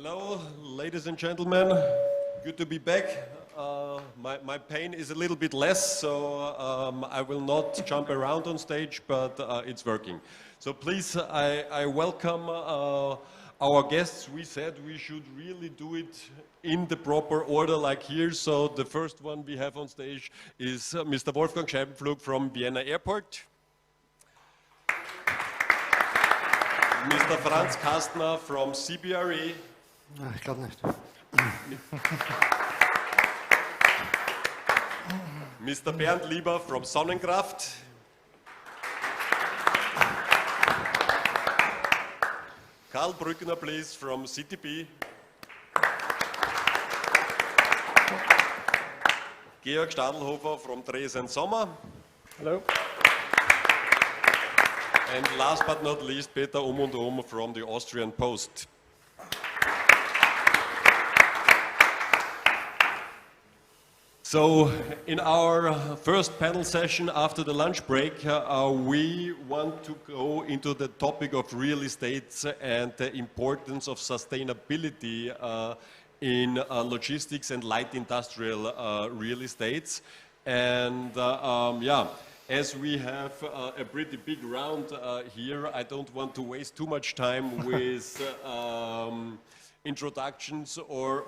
Hello, ladies and gentlemen. Good to be back. My pain is a little bit less, so I will not jump around on stage, but it's working. So please, I welcome our guests. We said we should really do it in the proper order like here. So the first one we have on stage is Mr. Wolfgang Scheibenflug from Vienna Airport. Mr. Franz Kastner from CBRE. Ich glaube nicht. Mr. Bernd Lieber from Sonnenkraft. Karl Brückner, please, from CTP. Georg Stadelhofer from Dresden Sommer. Hello. And last but not least, Peter from the Austrian Post. So, in our first panel session after the lunch break, we want to go into the topic of real estate and the importance of sustainability in logistics and light industrial real estates. And yeah, as we have a pretty big round here, I don't want to waste too much time with introductions or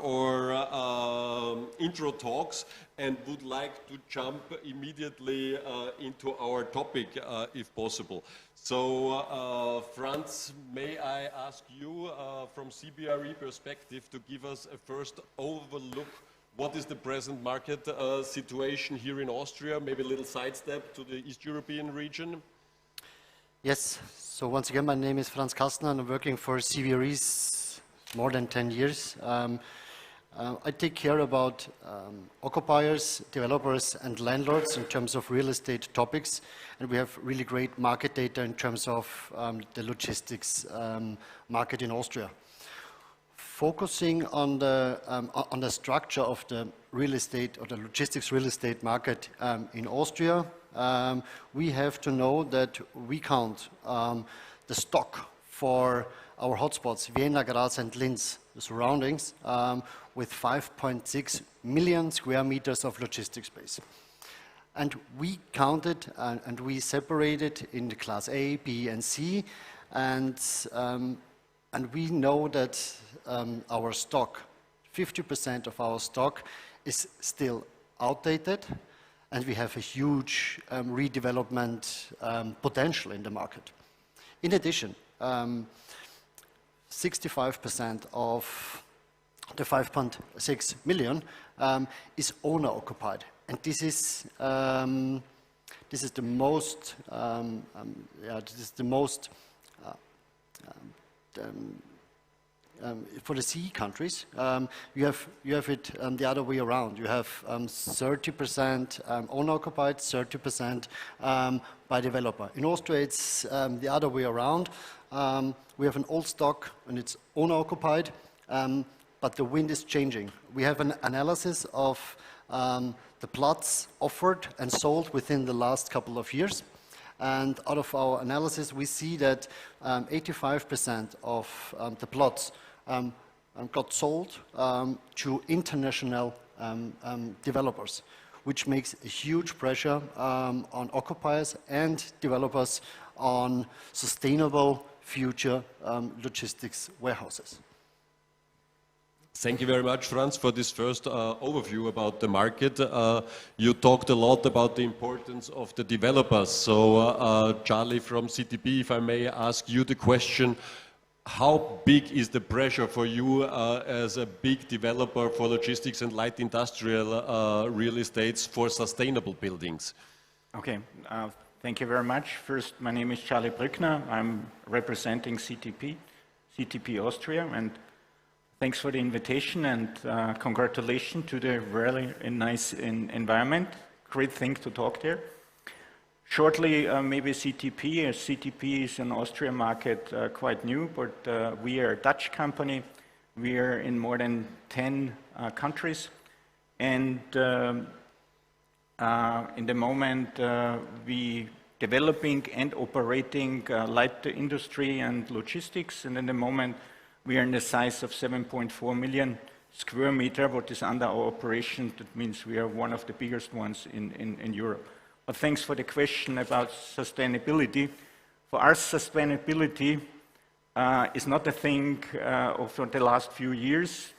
intro talks, and would like to jump immediately into our topic, if possible. So, Franz, may I ask you, from CBRE perspective, to give us a first overlook. What is the present market situation here in Austria? Maybe a little sidestep to the East European region. Yes, so once again, my name is Franz Kastner and I'm working for CBRE more than 10 years. I take care about occupiers, developers and landlords in terms of real estate topics, and we have really great market data in terms of the logistics market in Austria. Focusing on the structure of the real estate or the logistics real estate market in Austria, we have to know that we count the stock for our hotspots, Vienna, Graz and Linz, the surroundings, with 5.6 million square meters of logistics space. And we counted and we separated in the class A, B and C, and we know that our stock, 50% of our stock is still outdated, and we have a huge redevelopment potential in the market. In addition, 65% of the 5.6 million is owner occupied, and this is the most for the CE countries. You have it the other way around. You have 30% owner occupied, 30% by developer. In Austria, it's the other way around. We have an old stock and it's owner occupied, but the wind is changing. We have an analysis of the plots offered and sold within the last couple of years. And out of our analysis, we see that 85% of the plots got sold to international developers, which makes a huge pressure on occupiers and developers on sustainable future logistics warehouses. Thank you very much, Franz, for this first overview about the market. You talked a lot about the importance of the developers. So, Charlie from CTP, if I may ask you the question, how big is the pressure for you as a big developer for logistics and light industrial real estates for sustainable buildings? Okay, thank you very much. First, my name is Charlie Brückner. I'm representing CTP Austria, and thanks for the invitation and congratulations to the really nice environment. Great thing to talk there. Shortly, maybe CTP. CTP is an Austrian market quite new, but we are a Dutch company. We are in more than 10 countries, and in the moment we developing and operating light industry and logistics, and in the moment We are in the size of 7.4 million square meter, what is under our operation. That means we are one of the biggest ones in Europe. But thanks for the question about sustainability. For us, sustainability is not a thing of the last few years.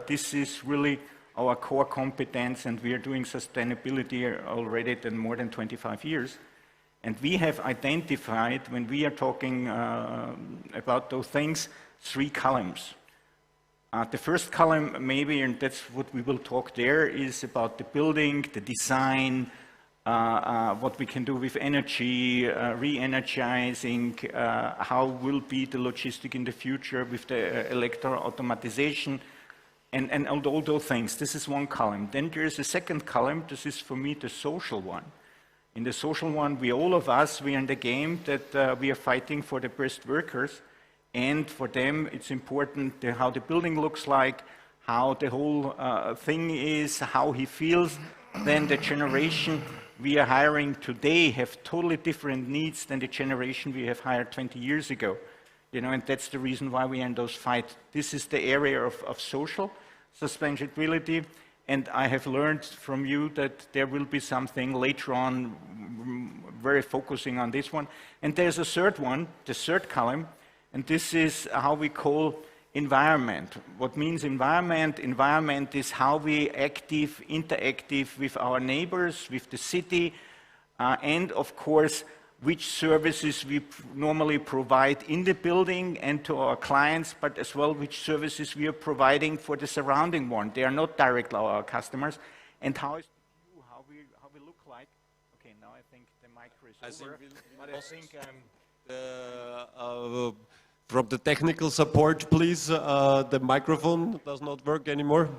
This is really our core competence, and we are doing sustainability already more than 25 years. And we have identified, when we are talking about those things, 3 columns. The first column, maybe, and that's what we will talk there, is about the building, the design, what we can do with energy, re-energizing, how will be the logistic in the future with the electro-automatization, and all those things. This is one column. Then there is a second column. This is, for me, the social one. In the social one, all of us, we are in the game that we are fighting for the best workers. And for them, it's important how the building looks like, how the whole thing is, how he feels. Then the generation we are hiring today have totally different needs than the generation we have hired 20 years ago. You know, and that's the reason why we are in those fights. This is the area of social sustainability. And I have learned from you that there will be something later on very focusing on this one. And there's a third one, the third column, and this is how we call environment. What means environment? Environment is how we interactive with our neighbors, with the city, and of course, which services we normally provide in the building and to our clients, but as well which services we are providing for the surrounding one. They are not directly our customers. And how is the view, how we look like? Okay, now I think the micro is over. But I think from the technical support, please. The microphone does not work anymore.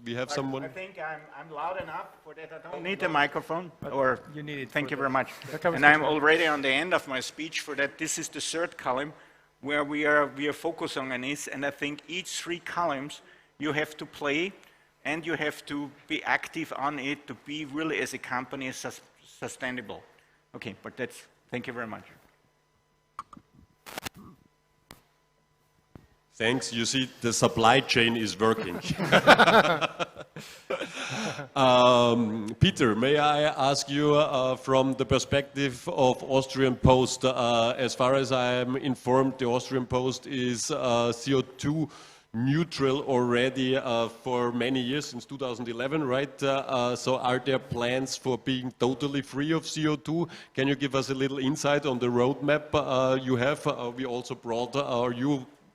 We have someone. I think I'm loud enough for that. I don't need the microphone. Or you need it. Thank you very much. And I'm already on the end of my speech for that. This is the third column where we are focusing on this. And I think each 3 columns you have to play and you have to be active on it to be really as a company sustainable. Okay, but thank you very much. Thanks. You see, the supply chain is working. Peter, may I ask you from the perspective of Austrian Post, as far as I am informed, the Austrian Post is CO2 neutral already for many years, since 2011, right? So are there plans for being totally free of CO2? Can you give us a little insight on the roadmap you have? We also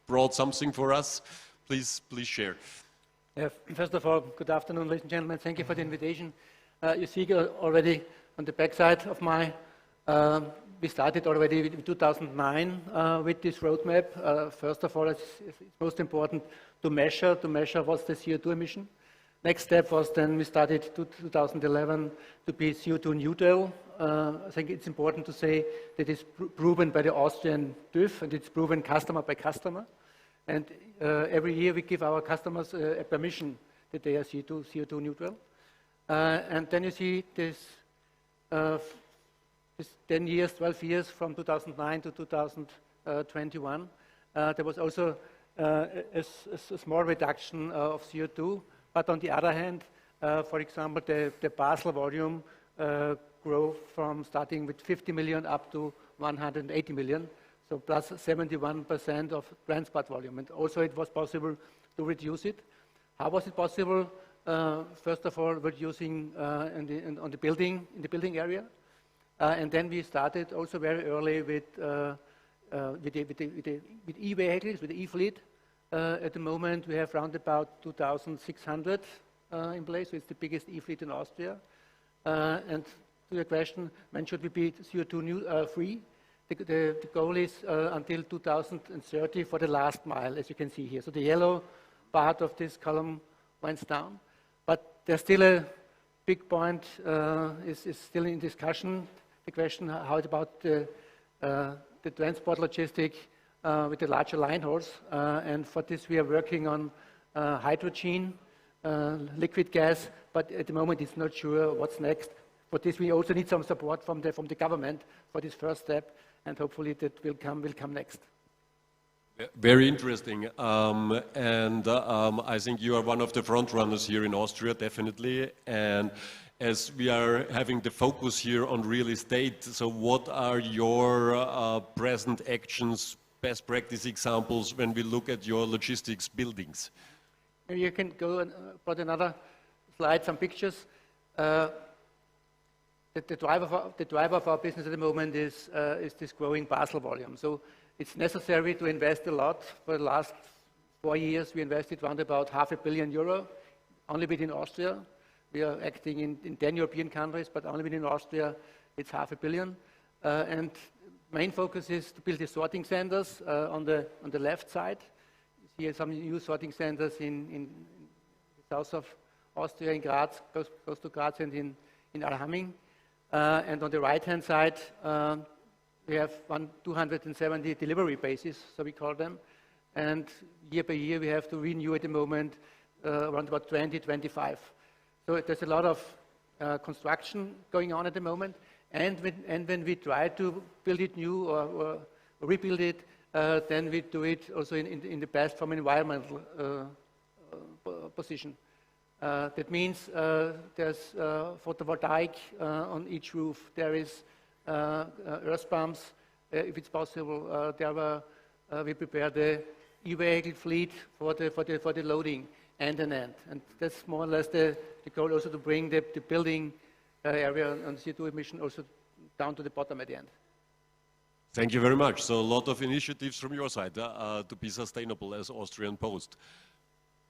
brought something for us. Please share. Yeah, first of all, good afternoon, ladies and gentlemen. Thank you for the invitation. You see already on the backside of we started already in 2009 with this roadmap. First of all, it's most important to measure what's the CO2 emission. Next step was then we started 2011 to be CO2 neutral. I think it's important to say that it's proven by the Austrian TÜV, and it's proven customer by customer. And every year we give our customers a permission that they are CO2 neutral. And then you see this 10 years, 12 years from 2009 to 2021. There was also a small reduction of CO2. But on the other hand, for example, the parcel volume grew from starting with 50 million up to 180 million, so plus 71% of transport volume. And also it was possible to reduce it. How was it possible? First of all, reducing in the building area. And then we started also very early with e-vehicles, with the e-fleet. At the moment, we have around about 2,600 in place, so it's the biggest e-fleet in Austria. And to your question, when should we be CO2 free? The goal is until 2030 for the last mile, as you can see here. So the yellow part of this column went down, but there's still a big point is still in discussion. The question, how about the transport logistic with the larger line hauls, and for this we are working on hydrogen, liquid gas, but at the moment it's not sure what's next. For this we also need some support from the government for this first step, and hopefully that will come next. Very interesting. I think you are one of the front runners here in Austria, definitely. And as we are having the focus here on real estate, so what are your present actions, best practice examples when we look at your logistics buildings? Maybe you can go and put another slide, some pictures. The driver of our business at the moment is this growing parcel volume. So it's necessary to invest a lot. For the last 4 years, we invested around about €500 million, only within Austria. We are acting in 10 European countries, but only within Austria, it's €500 million. And main focus is to build the sorting centers on the left side. You see some new sorting centers in the south of Austria, in Graz, close to Graz, and in Alhaming. And on the right-hand side, we have 270 delivery bases, so we call them. And year by year, we have to renew at the moment around about 25. So there's a lot of construction going on at the moment. And when we try to build it new or rebuild it, then we do it also in the best from an environmental position. That means there's photovoltaic on each roof. There is earth pumps, if it's possible. We prepare the e-vehicle fleet for the loading end. And that's more or less the goal, also to bring the building area and CO2 emission also down to the bottom at the end. Thank you very much. So a lot of initiatives from your side to be sustainable as Austrian Post.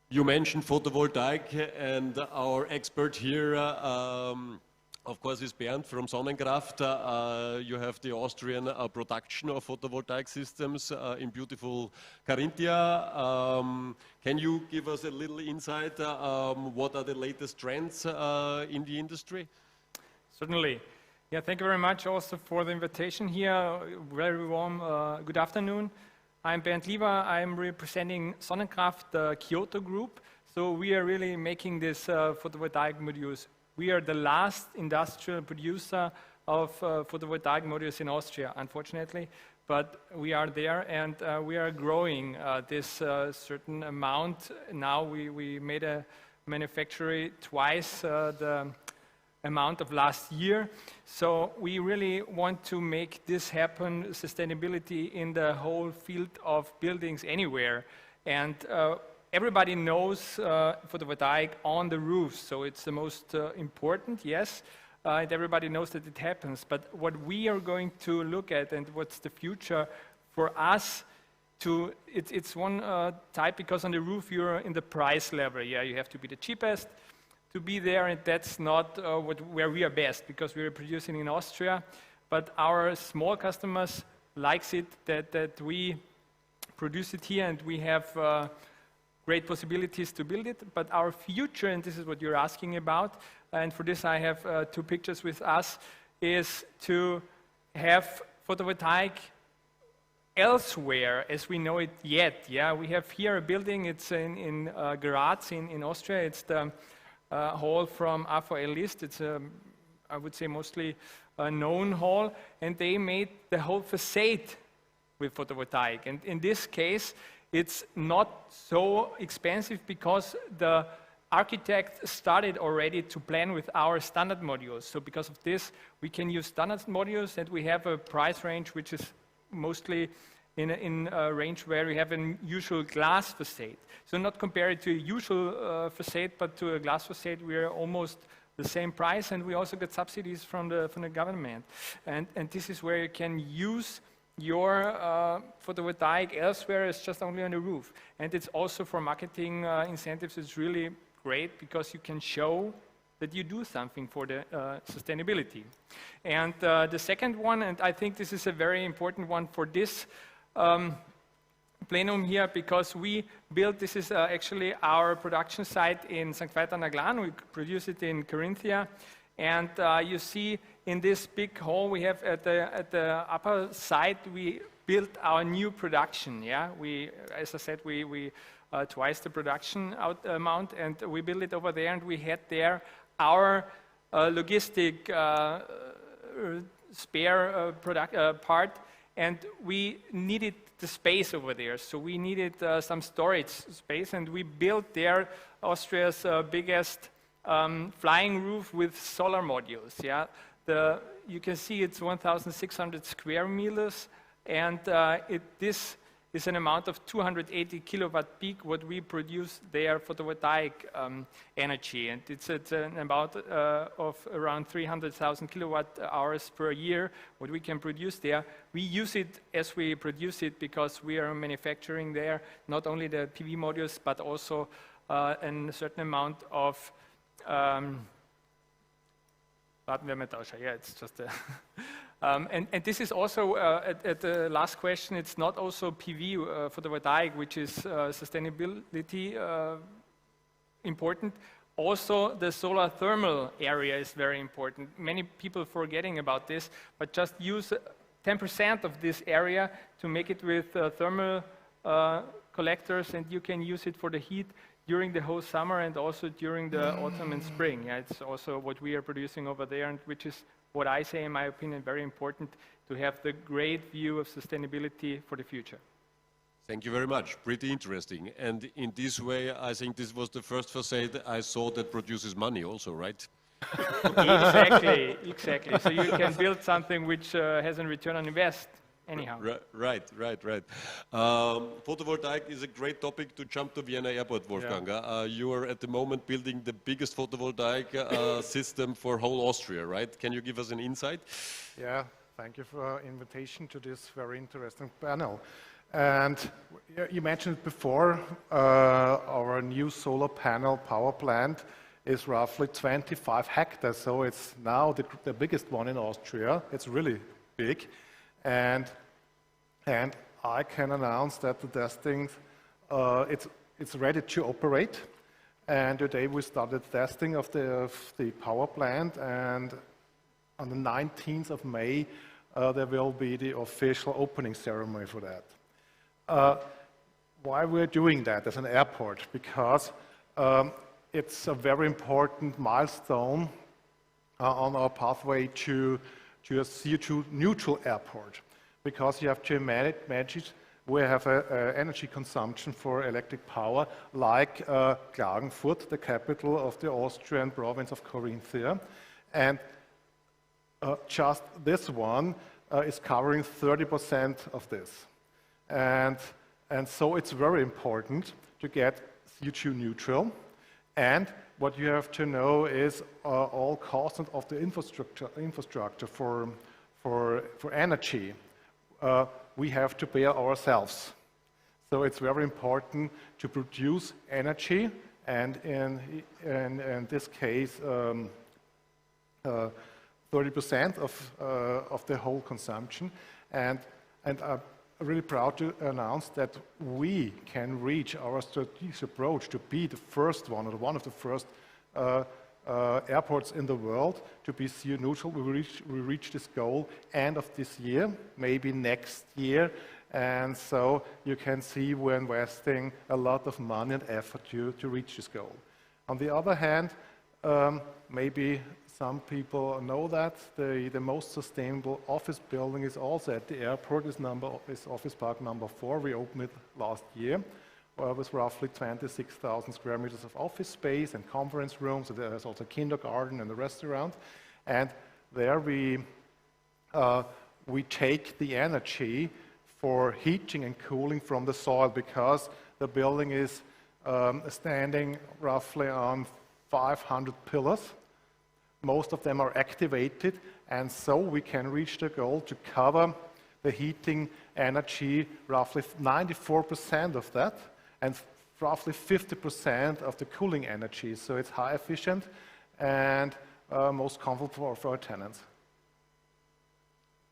You mentioned photovoltaic, and our expert here, of course, is Bernd from Sonnenkraft. You have the Austrian production of photovoltaic systems in beautiful Carinthia. Can you give us a little insight? What are the latest trends in the industry? Certainly. Yeah, thank you very much also for the invitation here. Very warm good afternoon. I'm Bernd Lieber. I'm representing Sonnenkraft, the Kyoto group. So we are really making this photovoltaic modules. We are the last industrial producer of photovoltaic modules in Austria, unfortunately, but we are there, and we are growing this certain amount. Now we made a manufacturing twice the amount of last year. So we really want to make this happen, sustainability in the whole field of buildings anywhere. And everybody knows photovoltaic on the roofs, so it's the most important, yes. And everybody knows that it happens. But what we are going to look at and what's the future for us, it's one type, because on the roof you're in the price level. Yeah, you have to be the cheapest to be there, and that's not where we are best, because we are producing in Austria. But our small customers likes it that we produce it here, and we have great possibilities to build it. But our future, and this is what you're asking about, and for this I have 2 pictures with us, is to have photovoltaic elsewhere as we know it yet. Yeah, we have here a building, it's in Graz in Austria. It's the hall from AVL List. It's I would say mostly a known hall, and they made the whole facade with photovoltaic. And in this case, it's not so expensive because the architect started already to plan with our standard modules. So because of this, we can use standard modules, and we have a price range which is mostly in a range where we have a usual glass facade. So not compared to a usual facade, but to a glass facade, we are almost the same price, and we also get subsidies from the government. And this is where you can use your photovoltaic elsewhere. It's just only on the roof. And it's also for marketing incentives, it's really great, because you can show that you do something for the sustainability. And the second one, and I think this is a very important one for this plenum here, because we built, this is actually our production site in St. Veit-an-Aglan. We produce it in Carinthia. And you see in this big hall we have at the upper side, we built our new production. Yeah, as I said, we twice the production amount, and we built it over there, and we had there our logistic spare part, and we needed the space over there, so we needed some storage space, and we built there Austria's biggest flying roof with solar modules. Yeah, you can see it's 1,600 square meters, and this is an amount of 280 kilowatt peak what we produce there photovoltaic energy, and it's an amount of around 300,000 kilowatt hours per year what we can produce there. We use it as we produce it because we are manufacturing there not only the PV modules but also a certain amount of yeah, it's just a and this is also, at the last question, it's not also PV photovoltaic, which is sustainability important. Also, the solar thermal area is very important. Many people forgetting about this, but just use 10% of this area to make it with thermal collectors, and you can use it for the heat during the whole summer and also during the autumn and spring. Yeah, it's also what we are producing over there, and which is what I say, in my opinion, very important to have the great view of sustainability for the future. Thank you very much. Pretty interesting. And in this way, I think this was the first facade I saw that produces money also, right? Exactly, exactly. So you can build something which has a return on invest anyhow. Right. Photovoltaic is a great topic to jump to Vienna Airport, Wolfgang. Yeah. You are at the moment building the biggest photovoltaic system for whole Austria, right? Can you give us an insight? Yeah, thank you for the invitation to this very interesting panel. And you mentioned before, our new solar panel power plant is roughly 25 hectares, so it's now the biggest one in Austria. It's really big. And I can announce that the testing, it's ready to operate. And today we started testing of the power plant, and on the 19th of May, there will be the official opening ceremony for that. Why we're doing that as an airport? Because it's a very important milestone on our pathway to a CO2 neutral airport, because you have to imagine we have an energy consumption for electric power like Klagenfurt, the capital of the Austrian province of Carinthia, and just this one is covering 30% of this. And so it's very important to get CO2 neutral. And what you have to know is all costs of the infrastructure for energy we have to bear ourselves. So it's very important to produce energy, and in this case 30% of the whole consumption. And I'm really proud to announce that we can reach our strategic approach to be the first one, or one of the first airports in the world to be CO2 neutral. We reach this goal end of this year, maybe next year. And so you can see we're investing a lot of money and effort to reach this goal. On the other hand, maybe some people know that the most sustainable office building is also at the airport, is Office Park number 4. We opened it last year. With roughly 26,000 square meters of office space and conference rooms. So there's also a kindergarten and a restaurant. And there we take the energy for heating and cooling from the soil, because the building is standing roughly on 500 pillars. Most of them are activated, and so we can reach the goal to cover the heating energy, roughly 94% of that, and roughly 50% of the cooling energy. So it's high efficient and most comfortable for our tenants.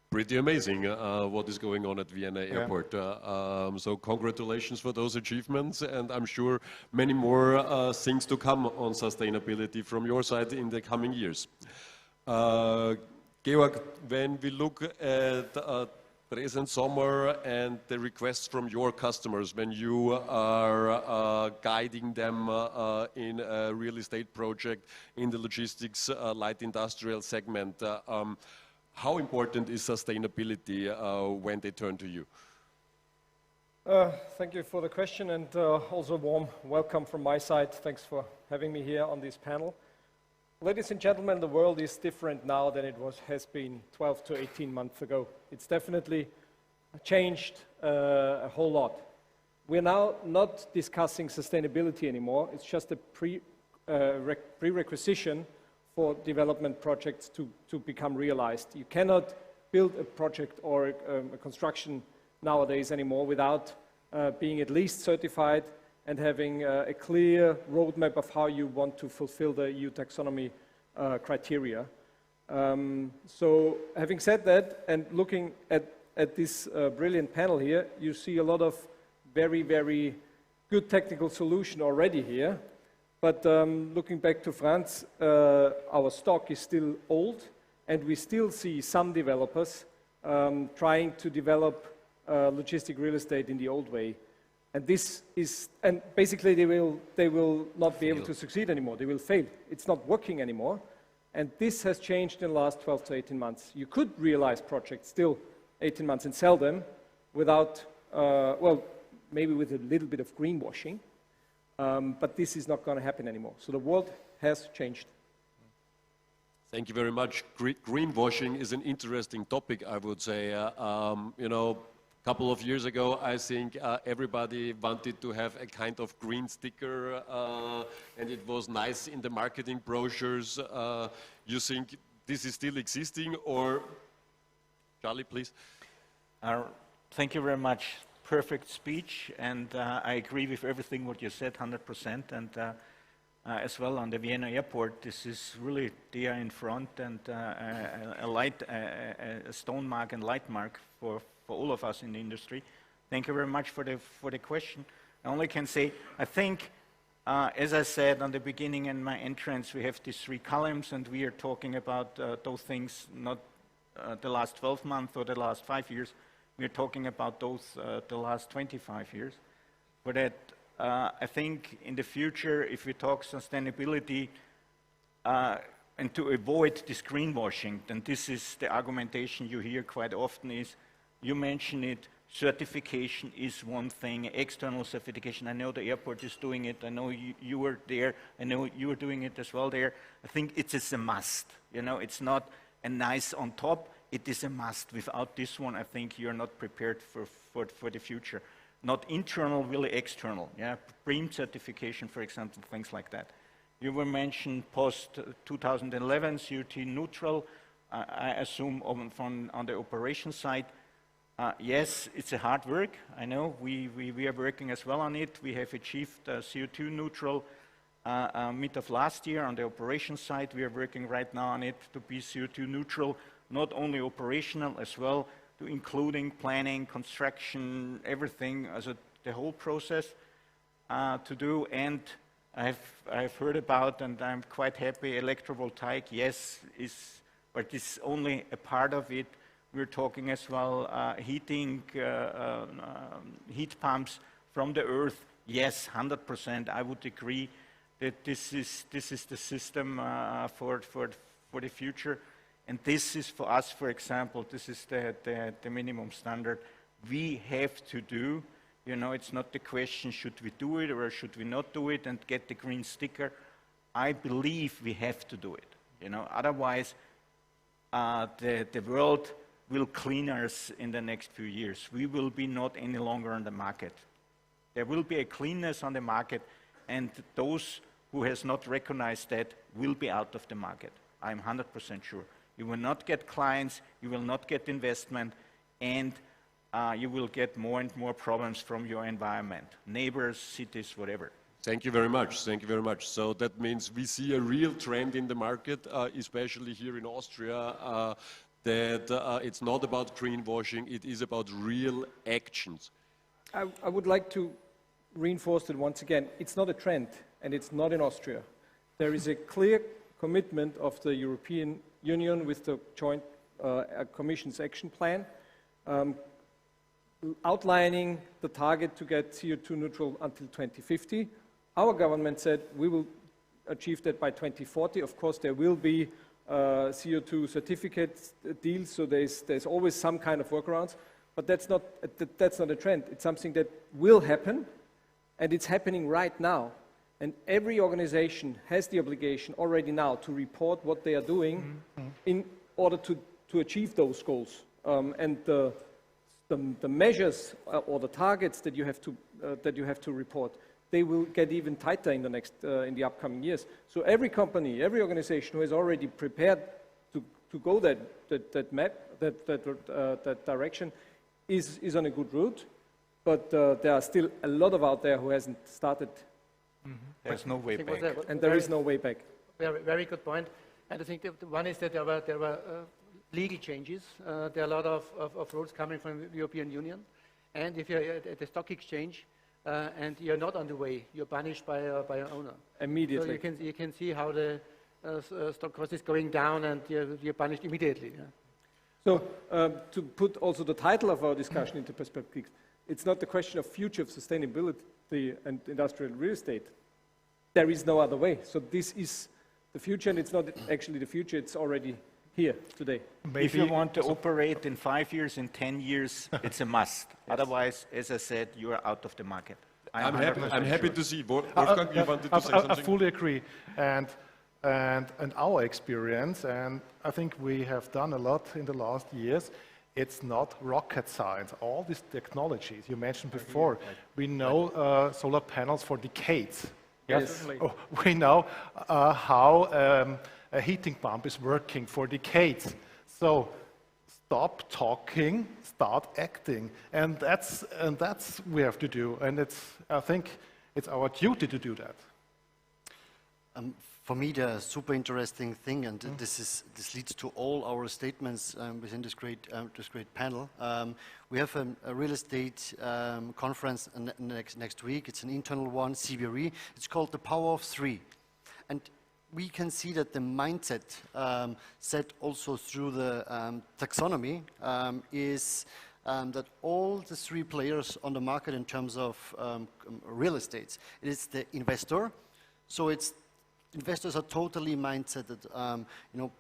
Pretty amazing what is going on at Vienna Airport. So congratulations for those achievements, and I'm sure many more things to come on sustainability from your side in the coming years. Georg, when we look at present summer and the requests from your customers, when you are guiding them in a real estate project in the logistics light industrial segment, how important is sustainability when they turn to you? Thank you for the question, and also a warm welcome from my side. Thanks for having me here on this panel. Ladies and gentlemen, the world is different now than it has been 12 to 18 months ago. It's definitely changed a whole lot. We're now not discussing sustainability anymore. It's just a prerequisite for development projects to become realized. You cannot build a project or a construction nowadays anymore without being at least certified and having a clear roadmap of how you want to fulfill the EU taxonomy criteria. So having said that, and looking at this brilliant panel here, you see a lot of very, very good technical solution already here. But looking back to France, our stock is still old, and we still see some developers trying to develop logistic real estate in the old way. And this is, and basically they will not be able to succeed anymore. They will fail. It's not working anymore. And this has changed in the last 12 to 18 months. You could realize projects still 18 months and sell them without, well, maybe with a little bit of greenwashing. But this is not going to happen anymore. So the world has changed. Thank you very much. Greenwashing is an interesting topic, I would say. You know, a couple of years ago, I think everybody wanted to have a kind of green sticker, and it was nice in the marketing brochures. You think this is still existing, or Charlie, please? Thank you very much. Perfect speech, and I agree with everything what you said, 100%. And as well on the Vienna airport, this is really there in front, and a stone mark and light mark for all of us in the industry. Thank you very much for the question. I only can say, I think, as I said on the beginning in my entrance, we have these 3 columns, and we are talking about those things, not the last 12 months or the last 5 years. We're talking about those the last 25 years. For that, I think in the future, if we talk sustainability and to avoid this greenwashing, then this is the argumentation you hear quite often is, you mention it, certification is one thing, external certification. I know the airport is doing it. I know you were there. I know you were doing it as well there. I think it is a must. You know, it's not a nice on top. It is a must. Without this one, I think you're not prepared for the future. Not internal, really external. Yeah, BREEAM certification, for example, things like that. You were mentioned post 2011 CO2 neutral. I assume on the operation side. Yes, it's a hard work. I know we are working as well on it. We have achieved CO2 neutral mid of last year on the operation side. We are working right now on it to be CO2 neutral, not only operational as well, to including planning, construction, everything, as the whole process to do. And I've heard about, and I'm quite happy, electrovoltaic, yes, but it's only a part of it. We're talking as well heating, heat pumps from the earth. Yes, 100%. I would agree that this is the system for the future. And this is for us, for example, this is the minimum standard we have to do. You know, it's not the question, should we do it or should we not do it and get the green sticker. I believe we have to do it. You know, otherwise the world will clean us in the next few years. We will be not any longer on the market. There will be a cleanness on the market, and those who has not recognized that will be out of the market. I'm 100% sure. You will not get clients, you will not get investment, and you will get more and more problems from your environment, neighbors, cities, whatever. Thank you very much. Thank you very much. So that means we see a real trend in the market, especially here in Austria, that it's not about greenwashing, it is about real actions. I would like to reinforce it once again. It's not a trend, and it's not in Austria. There is a clear commitment of the European Union with the joint Commission's action plan, outlining the target to get CO2 neutral until 2050. Our government said we will achieve that by 2040. Of course, there will be CO2 certificate deals, so there's always some kind of workarounds, but that's not a trend. It's something that will happen, and it's happening right now. And every organization has the obligation already now to report what they are doing in order to achieve those goals. And the measures or the targets that you have to report, they will get even tighter in in the upcoming years. So every company, every organization who has already prepared to go that direction is on a good route. But there are still a lot out there who hasn't started. There's no way back. And there is no way back. Very good point. And I think the one is that there were legal changes. There are a lot of rules coming from the European Union. And if you're at the stock exchange and you're not on the way, you're punished by your owner. Immediately. So you can see how the stock cost is going down, and you're punished immediately. Yeah. So to put also the title of our discussion into perspective, it's not the question of future of sustainability and industrial real estate. There is no other way. So this is the future, and it's not actually the future, it's already here today. Maybe if you want to operate in 5 years, in 10 years, it's a must. Yes. Otherwise, as I said, you are out of the market. I'm happy to see. Wolfgang, you wanted to say something? I fully agree. And our experience, and I think we have done a lot in the last years, it's not rocket science. All these technologies you mentioned before, we know solar panels for decades. Yes. Oh, we know how a heating pump is working for decades. So stop talking, start acting, and that's we have to do. And I think it's our duty to do that. For me, the super interesting thing, and this leads to all our statements within this great panel. We have a real estate conference next week. It's an internal one, CBRE. It's called the Power of Three, and we can see that the mindset set also through the taxonomy is that all the three players on the market in terms of real estate, it is the investor. So investors are totally mindseted,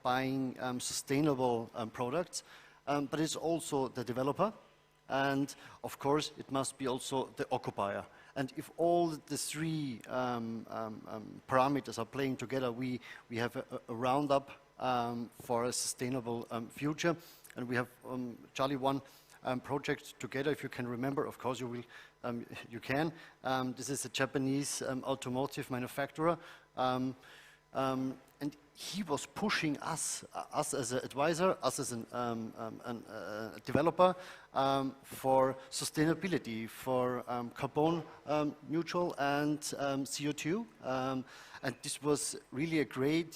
buying sustainable products, but it's also the developer, and of course it must be also the occupier. And if all the three parameters are playing together, we have a roundup for a sustainable future. And we have, Charlie, one project together, if you can remember. Of course you will, you can. This is a Japanese automotive manufacturer. And he was pushing us as an advisor, us as a developer, for sustainability, for carbon neutral and CO2. And this was really a great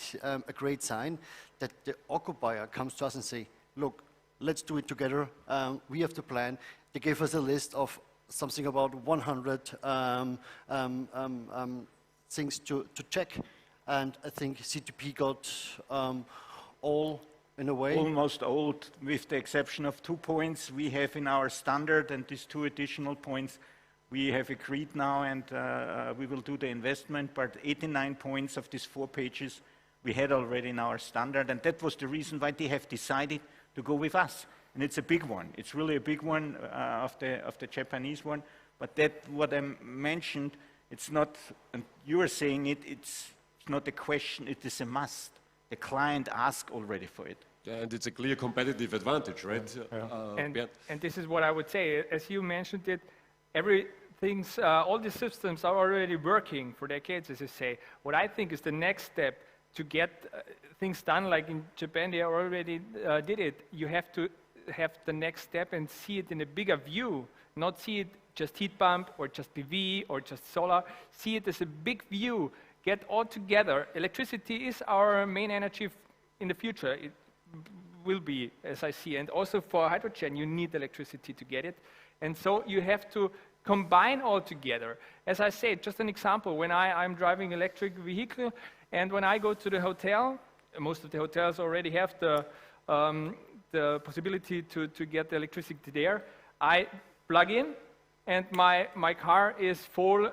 sign that the occupier comes to us and say, look, let's do it together. We have the plan. They gave us a list of something about 100 things to check. And I think CTP got all in a way. Almost all, with the exception of 2 points we have in our standard, and these 2 additional points we have agreed now, and we will do the investment, but 89 points of these 4 pages we had already in our standard, and that was the reason why they have decided to go with us. And it's a big one. It's really a big one of the Japanese one, but that what I mentioned, it's not, and you are saying it's not a question, it is a must. The client asked already for it. Yeah, and it's a clear competitive advantage, right? And this is what I would say. As you mentioned it, everything's, all the systems are already working for decades, as you say. What I think is the next step to get things done, like in Japan, they already did it. You have to have the next step and see it in a bigger view, not see it just heat pump or just PV or just solar. See it as a big view. Get all together. Electricity is our main energy in the future. It will be, as I see. And also for hydrogen, you need electricity to get it. And so you have to combine all together. As I said, just an example, when I'm driving electric vehicle, and when I go to the hotel, most of the hotels already have the possibility to get the electricity there. I plug in, and my car is full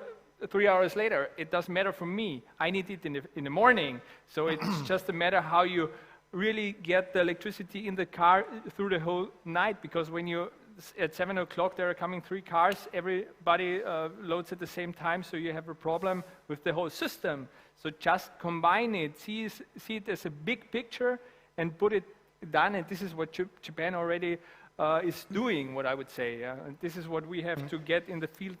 3 hours later. It doesn't matter for me. I need it in the morning. So it's just a matter how you really get the electricity in the car through the whole night, because when you at 7 o'clock there are coming 3 cars, everybody loads at the same time, so you have a problem with the whole system. So just combine it, see it as a big picture and put it done, and this is what Japan already is doing, what I would say. And this is what we have to get in the field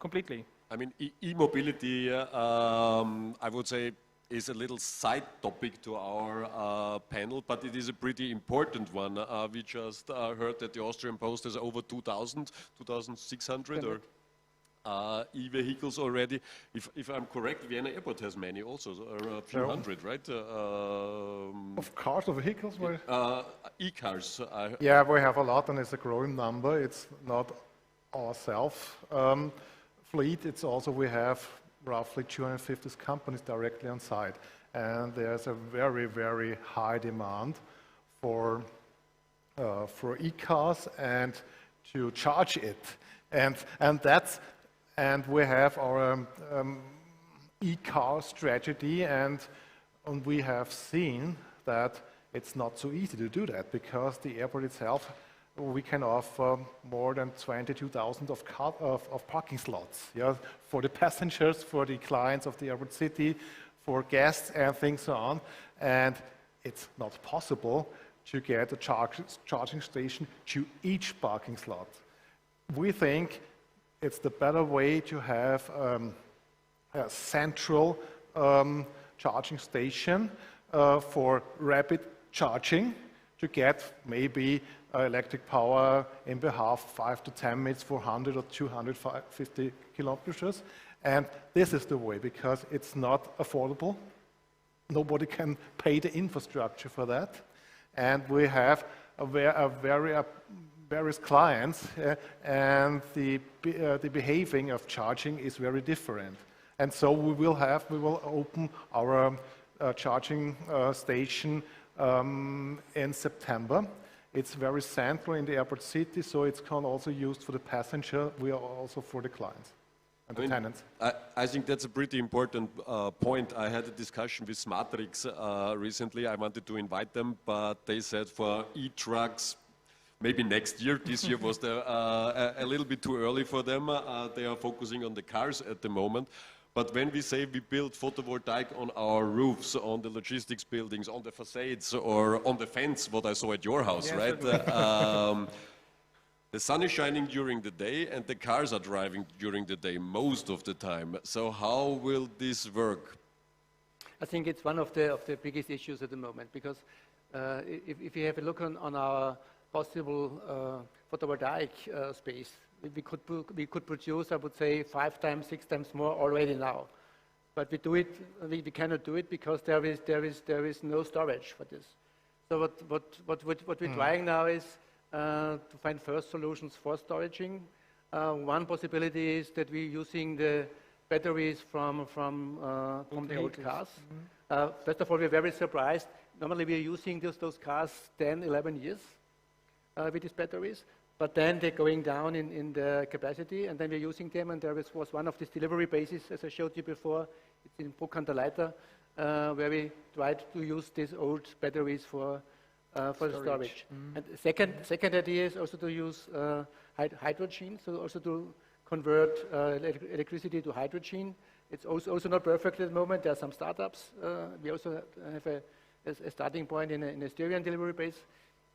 completely. I mean, e-mobility, I would say, is a little side topic to our panel, but it is a pretty important one. We just heard that the Austrian Post has over 2,600 or e-vehicles already. If I'm correct, Vienna Airport has many also, a few hundred, right? Of cars or vehicles? E-cars. Yeah, we have a lot, and it's a growing number. It's not ourselves fleet. It's also we have roughly 250 companies directly on site, and there's a very, very high demand for e-cars and to charge it, and we have our e-car strategy, and we have seen that it's not so easy to do that, because the airport itself, we can offer more than 22,000 of parking slots, yeah, for the passengers, for the clients of the airport city, for guests and things so on. And it's not possible to get a charging station to each parking slot. We think it's the better way to have a central charging station for rapid charging, to get maybe electric power in behalf 5 to 10 minutes for 100 or 250 kilometers. And this is the way, because it's not affordable. Nobody can pay the infrastructure for that. And we have various clients, and the behaving of charging is very different. And so we will open our charging station in September. It's very central in the airport city, so it's also used for the passenger. We are also for the clients and the tenants. I think that's a pretty important point. I had a discussion with Smartrix recently. I wanted to invite them, but they said for e-trucks, maybe next year. This year was a little bit too early for them. They are focusing on the cars at the moment. But when we say we build photovoltaic on our roofs, on the logistics buildings, on the facades, or on the fence, what I saw at your house, yes, right? The sun is shining during the day, and the cars are driving during the day most of the time. So how will this work? I think it's one of the biggest issues at the moment, because if you have a look on our possible photovoltaic space, we could produce, I would say, 5 times, 6 times more already now. But we cannot do it because there is no storage for this. So what we're trying now is to find first solutions for storaging. One possibility is that we're using the batteries from the old cars. First of all, we're very surprised. Normally we're using those cars 10, 11 years with these batteries. But then they're going down in the capacity, and then we're using them, and there was one of these delivery bases, as I showed you before. It's in Bruck an der Leitha, where we tried to use these old batteries for storage. And the second idea is also to use hydrogen, so also to convert electricity to hydrogen. It's also not perfect at the moment. There are some startups. We also have a starting point in a Styrian delivery base.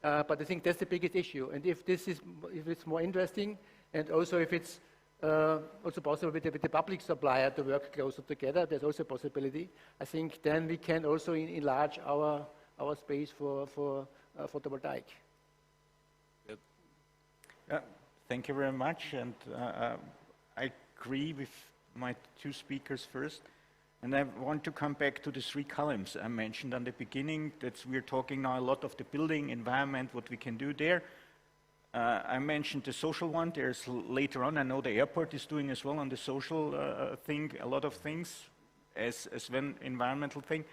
But I think that's the biggest issue. And if it's more interesting, and also if it's also possible with the public supplier to work closer together, there's also a possibility. I think then we can also enlarge our space for photovoltaic. Thank you very much. And I agree with my 2 speakers first. And I want to come back to the 3 columns I mentioned at the beginning. We're talking now a lot of the building environment, what we can do there. I mentioned the social one. There's later on, I know the airport is doing as well on the social thing, a lot of things as an environmental thing.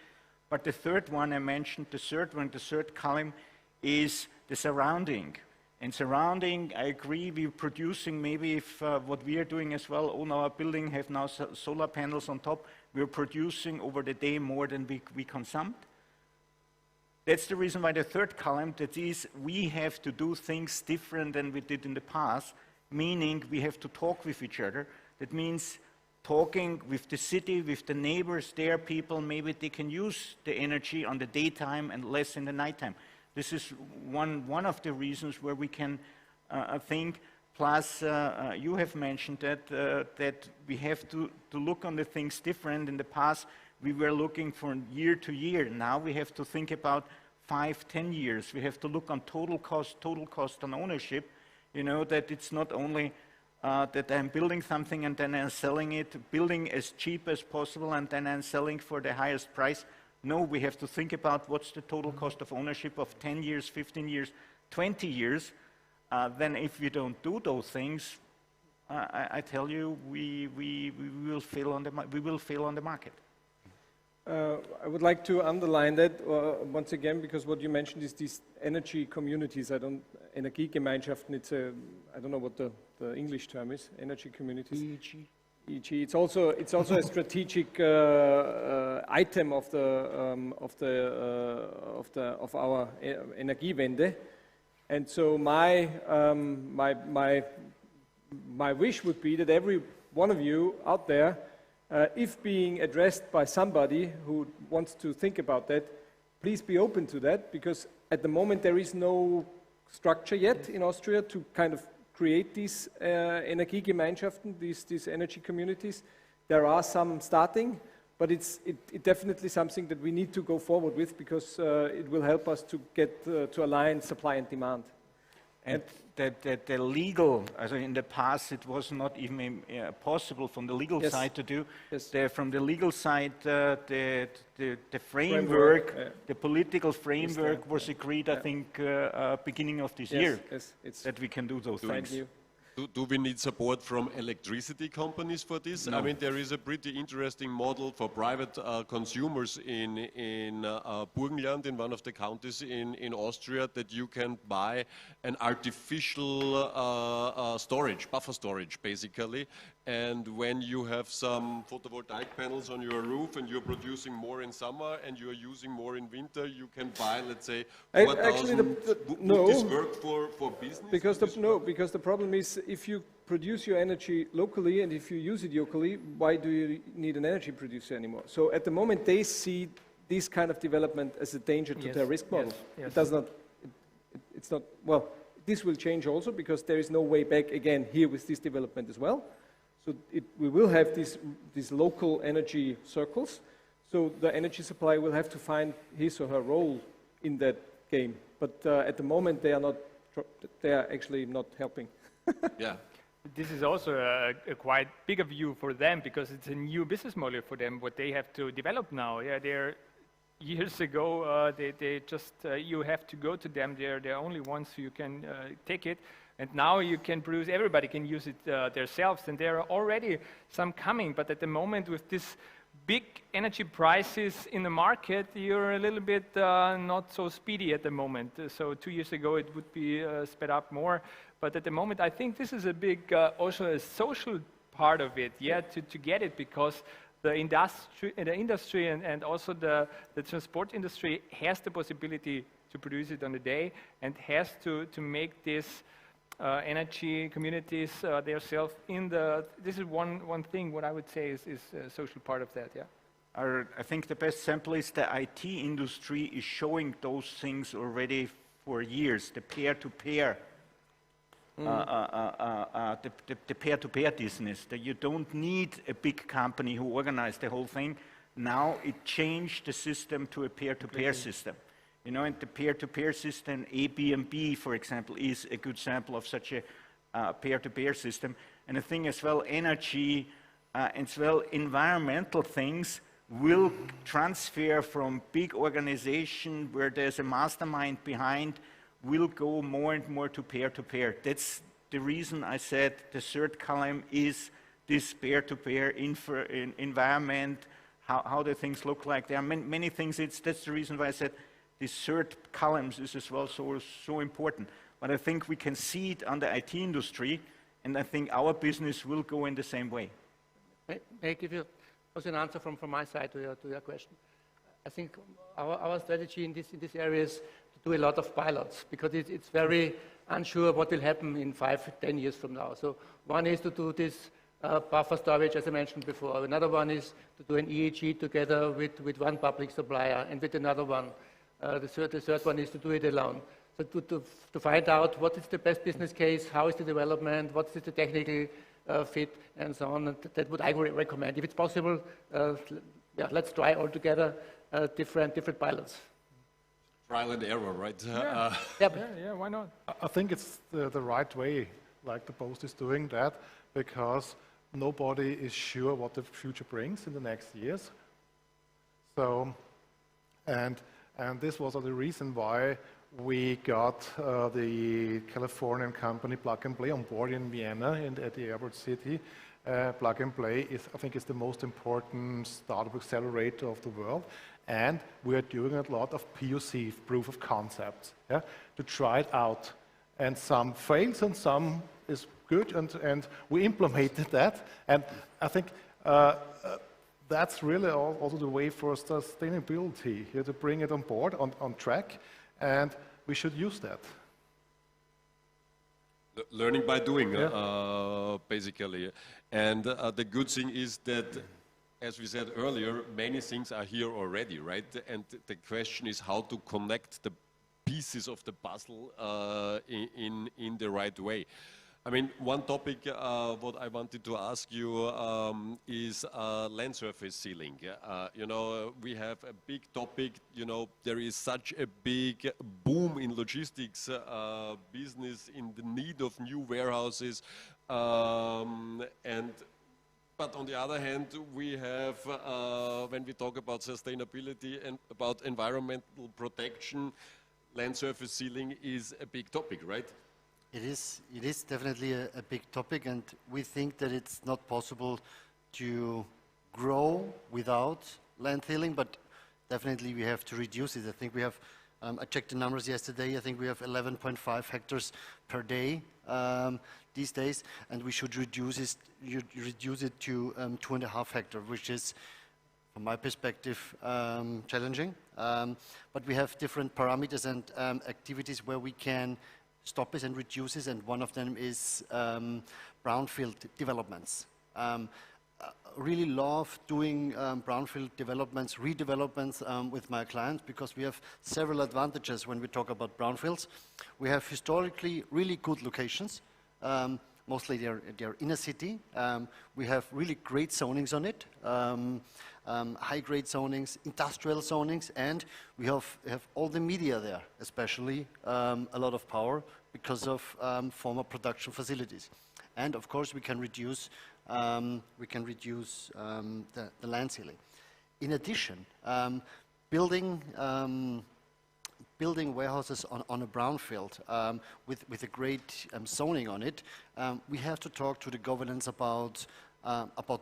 But the third one I mentioned, the third column is the surrounding. And surrounding, I agree, we're producing maybe if what we are doing as well, all our building have now solar panels on top. We're producing over the day more than we consume. That's the reason why the third column, that is, we have to do things different than we did in the past, meaning we have to talk with each other. That means talking with the city, with the neighbors, their people, maybe they can use the energy on the daytime and less in the nighttime. This is one of the reasons where we can think. Plus, you have mentioned that we have to look on the things different. In the past, we were looking from year to year. Now we have to think about 5, 10 years. We have to look on total cost on ownership. You know, that it's not only that I'm building something and then I'm selling it, building as cheap as possible and then I'm selling for the highest price. No, we have to think about what's the total cost of ownership of 10 years, 15 years, 20 years. Then if we don't do those things, I tell you, we will fail on the market. I would like to underline that once again, because what you mentioned is these energy communities. Energiegemeinschaften, I don't know what the English term is, energy communities. EG. It's also a strategic item of our Energiewende. And so my wish would be that every one of you out there, if being addressed by somebody who wants to think about that, please be open to that, because at the moment there is no structure yet in Austria to kind of create these Energiegemeinschaften, these energy communities. There are some starting, but it's definitely something that we need to go forward with, because it will help us to get to align supply and demand. And the legal, as in the past, it was not even possible from the legal side to do. Yes. From the legal side, the framework, the political framework was agreed, I think, beginning of this year, that we can do those things. Thank you. Do we need support from electricity companies for this? No. I mean, there is a pretty interesting model for private consumers in Burgenland, in one of the counties in Austria, that you can buy an artificial storage, buffer storage, basically. And when you have some photovoltaic panels on your roof and you're producing more in summer and you're using more in winter, you can buy, let's say, 4,000. Would this work for business? Because the problem is, if you produce your energy locally and if you use it locally, why do you need an energy producer anymore? So at the moment they see this kind of development as a danger to their risk model. Yes. It does not, it's not, well, this will change also, because there is no way back again here with this development as well. So we will have these local energy circles. So the energy supplier will have to find his or her role in that game. But at the moment they are actually not helping. Yeah. This is also a quite bigger view for them, because it's a new business model for them, what they have to develop now. Yeah, years ago, they just, you have to go to them, they're the only ones who you can take it. And now you can produce, everybody can use it themselves, and there are already some coming, but at the moment with this big energy prices in the market, you're a little bit not so speedy at the moment. So 2 years ago it would be sped up more, but at the moment I think this is a big, also a social part of it, yeah, to get it, because the industry and also the transport industry has the possibility to produce it on the day, and has to make this energy communities themselves in this is one thing what I would say is a social part of that, yeah. I think the best sample is the IT industry is showing those things already for years. The peer-to-peer, the peer-to-peer business, that you don't need a big company who organized the whole thing. Now it changed the system to a peer-to-peer system. You know, and the peer-to-peer system, Airbnb, for example, is a good sample of such a peer-to-peer system. And I think as well, energy and as well environmental things will transfer from big organization where there's a mastermind behind, will go more and more to peer-to-peer. That's the reason I said the third column is this peer-to-peer environment, how the things look like. There are many things. That's the reason why I said this third columns is as well so important. But I think we can see it on the IT industry, and I think our business will go in the same way. May I give you also an answer from my side to your question? I think our strategy in this area is to do a lot of pilots, because it's very unsure what will happen in 5, 10 years from now. So one is to do this buffer storage, as I mentioned before. Another one is to do an EEG together with one public supplier and with another one. The third one is to do it alone. So to find out what is the best business case, how is the development, what is the technical fit, and so on. And that would I recommend. If it's possible, yeah, let's try all together different pilots. Trial and error, right? Yeah, why not? I think it's the right way, like the Post is doing that, because nobody is sure what the future brings in the next years. So, and this was the reason why we got the Californian company Plug and Play on board in Vienna at the airport city. Plug and Play is, I think, is the most important startup accelerator of the world, and we are doing a lot of POC, proof of concepts, yeah, to try it out. And some fails and some is good, and we implemented that. And I think that's really also the way for sustainability, here to bring it on board, on track, and we should use that. Learning by doing, basically. And the good thing is that, as we said earlier, many things are here already, right? And the question is how to connect the pieces of the puzzle in the right way. I mean, one topic what I wanted to ask you is land surface sealing. You know, we have a big topic, you know, there is such a big boom in logistics business, in the need of new warehouses, but on the other hand, we have, when we talk about sustainability and about environmental protection, land surface sealing is a big topic, right? It is definitely a big topic, and we think that it's not possible to grow without land sealing, but definitely we have to reduce it. I think we have, I checked the numbers yesterday, I think we have 11.5 hectares per day these days, and we should reduce it to 2.5 hectares, which is, from my perspective, challenging. But we have different parameters and activities where we can stop it and reduce it, and one of them is brownfield developments. Really love doing brownfield developments, redevelopments with my clients, because we have several advantages when we talk about brownfields. We have historically really good locations. Mostly they're inner city. We have really great zonings on it, high-grade zonings, industrial zonings, and we have all the media there, especially a lot of power because of former production facilities. And of course, we can reduce the land sealing. In addition, building warehouses on a brownfield with a great zoning on it, we have to talk to the governance about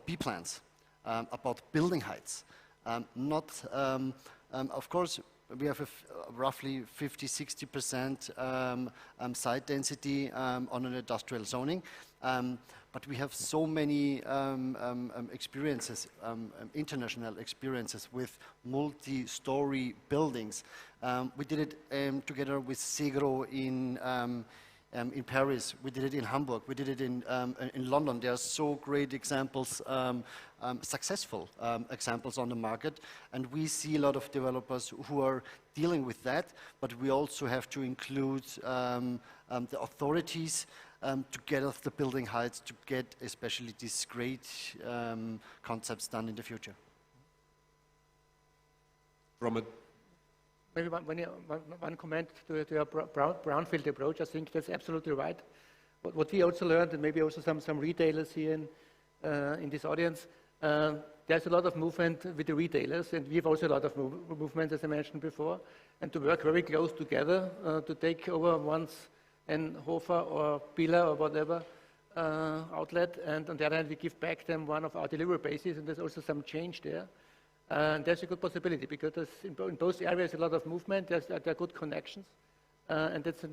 B plans, about building heights. Of course, we have roughly 50–60% site density on an industrial zoning, but we have so many experiences, international experiences with multi-story buildings. We did it together with Segro in Paris. We did it in Hamburg. We did it in London. There are so great examples, successful examples on the market, and we see a lot of developers who are dealing with that. But we also have to include the authorities to get off the building heights, to get especially these great concepts done in the future. From a Maybe one comment to your brownfield approach. I think that's absolutely right. What we also learned, and maybe also some retailers here in this audience, there's a lot of movement with the retailers, and we have also a lot of movement, as I mentioned before, and to work very close together to take over once an Hofer or Billa or whatever outlet, and on the other hand, we give back them one of our delivery bases, and there's also some change there. And there's a good possibility, because there's in both areas a lot of movement, there are good connections, and that's a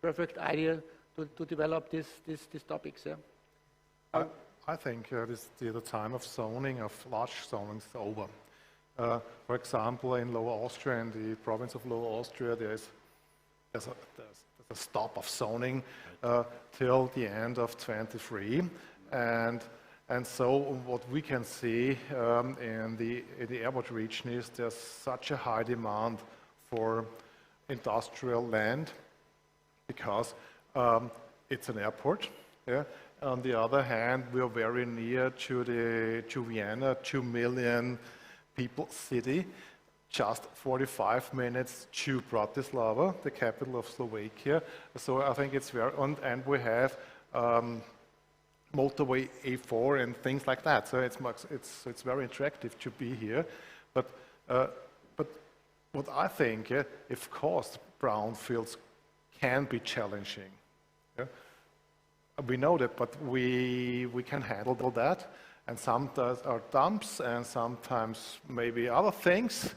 perfect idea to develop these topics. Yeah. I think the time of zoning, of large zonings, is over. For example, in Lower Austria, in the province of Lower Austria, there's a stop of zoning till the end of 23, and so what we can see in the airport region is there's such a high demand for industrial land because it's an airport. Yeah. On the other hand, we are very near to Vienna, 2 million people city, just 45 minutes to Bratislava, the capital of Slovakia. So I think it's very, and we have motorway A4 and things like that. So it's very attractive to be here. But what I think, of course, brownfields can be challenging. Yeah? We know that, but we can handle that. And sometimes are dumps, and sometimes maybe other things,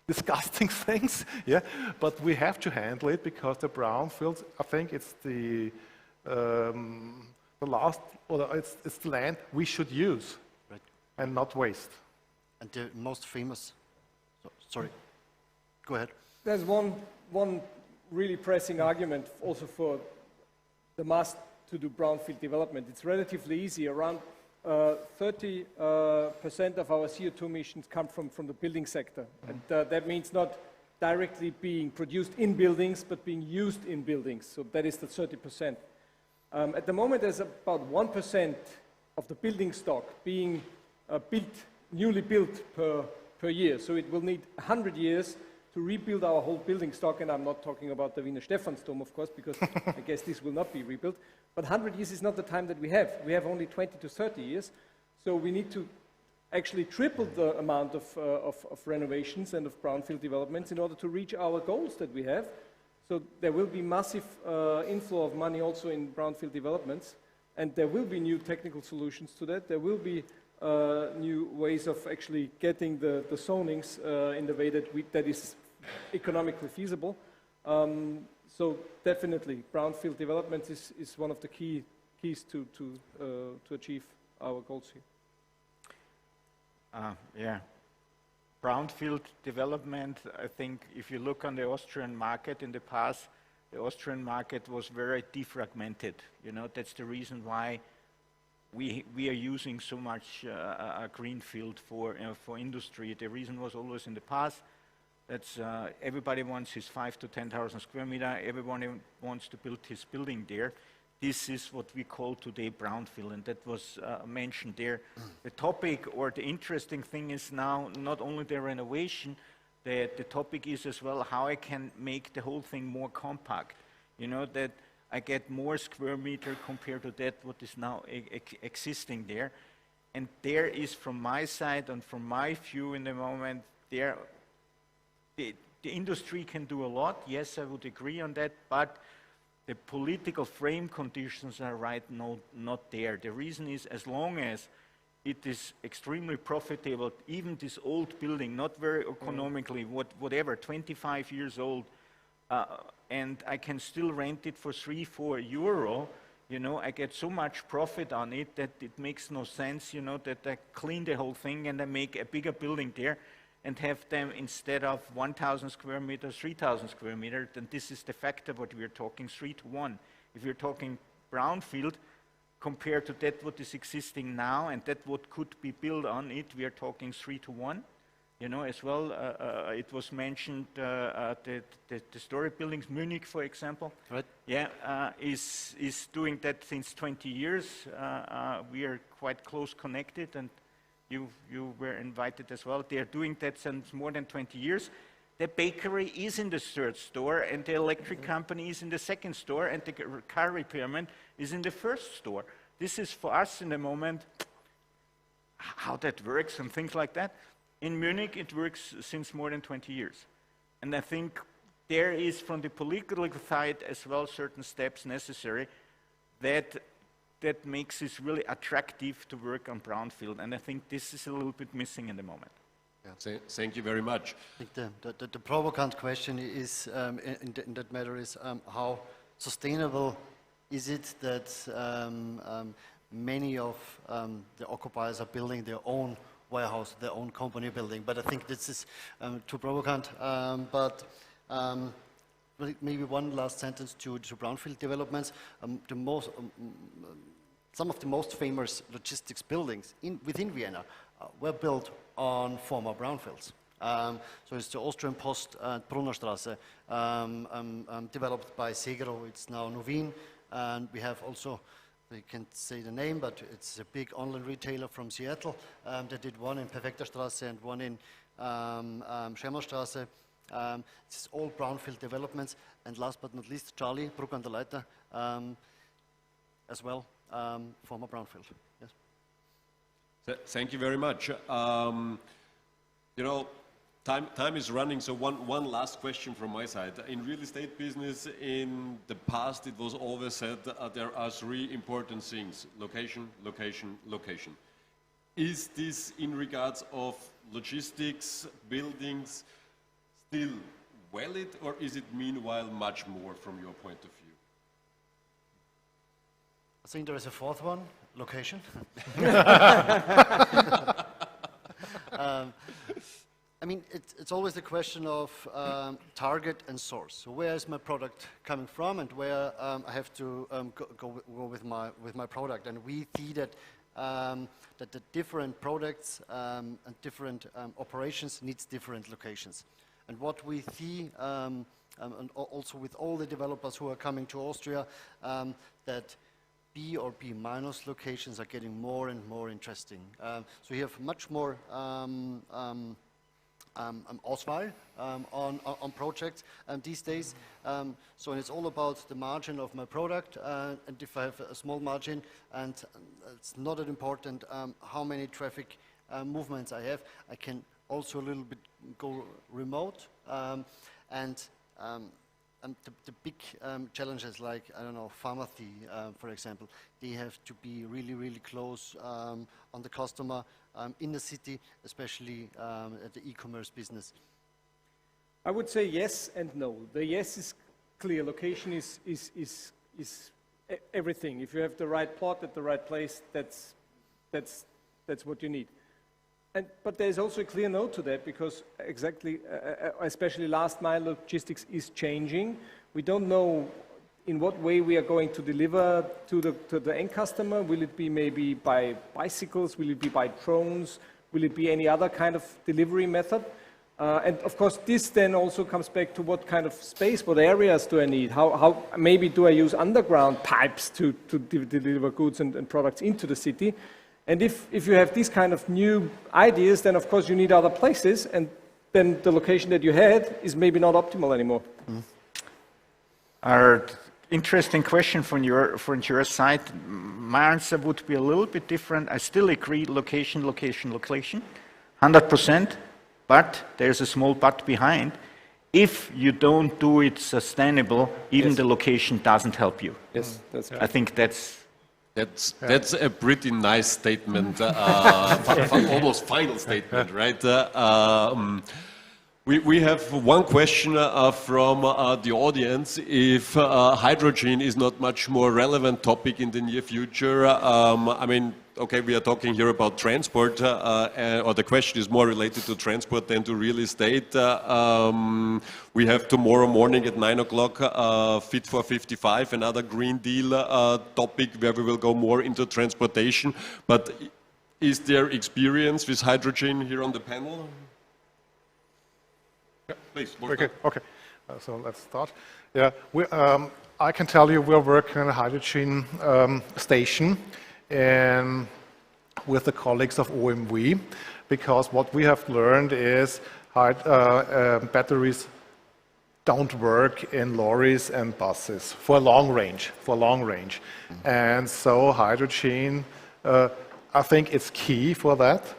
disgusting things. Yeah, but we have to handle it because the brownfields. I think it's the last, or it's the land we should use, right, and not waste. And the most famous. Sorry, go ahead. There's one really pressing argument also for the must to do brownfield development. It's relatively easy. Around 30% of our CO2 emissions come from the building sector. And that means not directly being produced in buildings, but being used in buildings. So that is the 30%. At the moment, there's about 1% of the building stock being newly built per year. So it will need 100 years to rebuild our whole building stock, and I'm not talking about the Wiener Stephansdom, of course, because I guess this will not be rebuilt. But 100 years is not the time that we have. We have only 20 to 30 years, so we need to actually triple the amount of renovations and of brownfield developments in order to reach our goals that we have. So there will be massive inflow of money also in brownfield developments, and there will be new technical solutions to that. There will be new ways of actually getting the zonings in the way that is economically feasible. So definitely, brownfield development is one of the keys to achieve our goals here. Yeah. Brownfield development, I think if you look on the Austrian market in the past, the Austrian market was very defragmented. You know, that's the reason why we are using so much greenfield for industry. The reason was always in the past that's everybody wants his 5,000 to 10,000 square meter. Everyone wants to build his building there. This is what we call today brownfield, and that was mentioned there. The topic or the interesting thing is now not only the renovation, the topic is as well how I can make the whole thing more compact. You know, that I get more square meter compared to that what is now existing there. And there is from my side and from my view in the moment, there the industry can do a lot. Yes, I would agree on that, but the political frame conditions are right now not there. The reason is as long as it is extremely profitable, even this old building, not very economically, whatever, 25 years old, and I can still rent it for 3-4 euro, you know, I get so much profit on it that it makes no sense, you know, that I clean the whole thing and I make a bigger building there and have them instead of 1,000 square meters, 3,000 square meters, then this is the factor what we are talking, 3-to-1. If you're talking brownfield, compared to that what is existing now and that what could be built on it, we are talking 3-to-1. You know, as well, it was mentioned the story buildings, Munich, for example. Right. Yeah, is doing that since 20 years. We are quite close connected, and you were invited as well. They are doing that since more than 20 years. The bakery is in the third store, and the electric company is in the second store, and the car repairman is in the first store. This is for us in the moment how that works and things like that. In Munich, it works since more than 20 years. And I think there is, from the political side as well, certain steps necessary that makes it really attractive to work on brownfield. And I think this is a little bit missing in the moment. Yeah. Thank you very much. I think the provocant question is, in that matter is, how sustainable is it that many of the occupiers are building their own warehouse, their own company building. But I think this is too provocant. Maybe one last sentence to brownfield developments. Some of the most famous logistics buildings within Vienna were built on former brownfields. So it's the Austrian Post Brunnerstraße, developed by Segro. It's now Novin, and we have also, I can't say the name, but it's a big online retailer from Seattle. They did one in Perfekterstraße and one in Schermerstraße. It's all brownfield developments. And last but not least, Charlie, Bruck an der Leiter, as well, former brownfield. Yes. Thank you very much. You know, time is running, so one last question from my side. In real estate business, in the past, it was always said there are three important things: location, location, location. Is this, in regards of logistics, buildings, still valid, or is it meanwhile much more from your point of view? I think there is a fourth one, location. I mean, it's always the question of target and source. So where is my product coming from, and where I have to go with my product? And we see that that the different products and different operations needs different locations. And what we see, and also with all the developers who are coming to Austria, that B or B minus locations are getting more and more interesting. So you have much more Auswahl on projects these days. So it's all about the margin of my product, and if I have a small margin, and it's not that important how many traffic movements I have, I can also a little bit go remote, and the big challenges like, I don't know, pharmacy, for example, they have to be really, really close on the customer in the city, especially at the e-commerce business. I would say yes and no. The yes is clear. Location is everything. If you have the right plot at the right place, that's what you need. But there's also a clear no to that, because exactly, especially last mile logistics is changing. We don't know in what way we are going to deliver to the end customer. Will it be maybe by bicycles? Will it be by drones? Will it be any other kind of delivery method? And of course, this then also comes back to what kind of space, what areas do I need? How maybe do I use underground pipes to deliver goods and products into the city? And if you have these kind of new ideas, then of course you need other places, and then the location that you had is maybe not optimal anymore. Our interesting question from your side. My answer would be a little bit different. I still agree, location, location, location, 100%, but there's a small but behind. If you don't do it sustainable, even the location doesn't help you. Yes, that's right. I think that's a pretty nice statement, almost final statement, right? We have one question from the audience. If hydrogen is not much more relevant topic in the near future, I mean, okay, we are talking here about transport, or the question is more related to transport than to real estate. We have tomorrow morning at 9 o'clock Fit for 55, another Green Deal topic where we will go more into transportation. But is there experience with hydrogen here on the panel? Yeah, please. Okay. So let's start. Yeah, I can tell you we're working on a hydrogen station with the colleagues of OMV, because what we have learned is batteries don't work in lorries and buses for long range. And so hydrogen, I think it's key for that.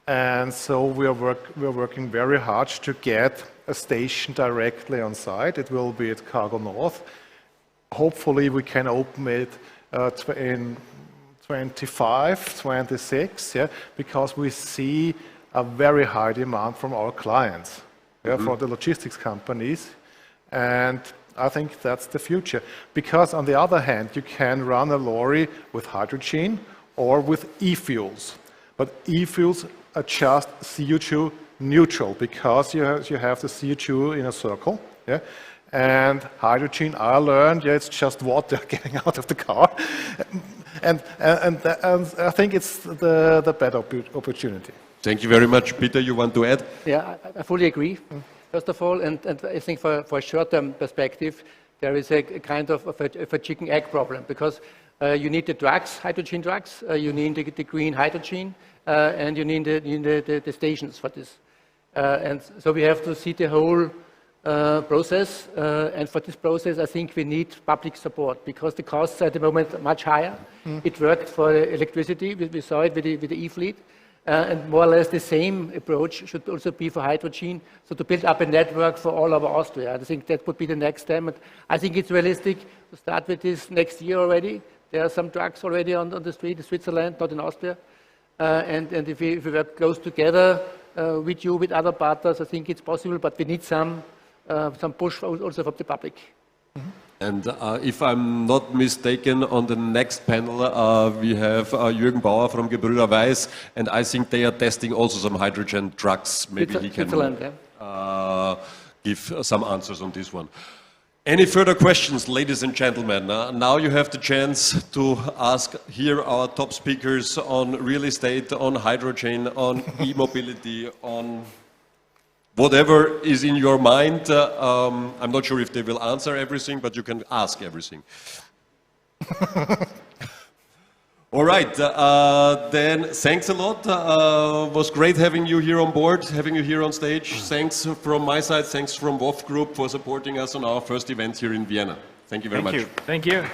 And so we're working very hard to get a station directly on site. It will be at Cargo North. Hopefully we can open it in 25, 26, yeah, because we see a very high demand from our clients, for the logistics companies, and I think that's the future. Because on the other hand, you can run a lorry with hydrogen or with e-fuels, but e-fuels just CO2 neutral, because you have the CO2 in a circle, yeah? And hydrogen, I learned, yeah, it's just water getting out of the car. And I think it's the better opportunity. Thank you very much. Peter, you want to add? Yeah, I fully agree, first of all, and I think for a short-term perspective, there is a kind of a chicken-egg problem, because you need the drugs, hydrogen drugs, you need the green hydrogen, and you need the stations for this. And so we have to see the whole process, and for this process I think we need public support, because the costs at the moment are much higher. It worked for electricity, we saw it with the e-fleet, and more or less the same approach should also be for hydrogen, so to build up a network for all over Austria. I think that would be the next step, and I think it's realistic to start with this next year already. There are some trucks already on the street in Switzerland, not in Austria, and if we work close together with you, with other partners, I think it's possible, but we need some push also from the public. And if I'm not mistaken, on the next panel we have Jürgen Bauer from Gebrüder Weiss, and I think they are testing also some hydrogen trucks. Maybe he can give some answers on this one. Any further questions, ladies and gentlemen? Now you have the chance to ask here our top speakers on real estate, on hydrogen, on e-mobility, on whatever is in your mind. I'm not sure if they will answer everything, but you can ask everything. All right, then thanks a lot. Was great having you here on board, having you here on stage. Thanks from my side, thanks from WOF Group for supporting us on our first event here in Vienna. Thank you very much. Thank you.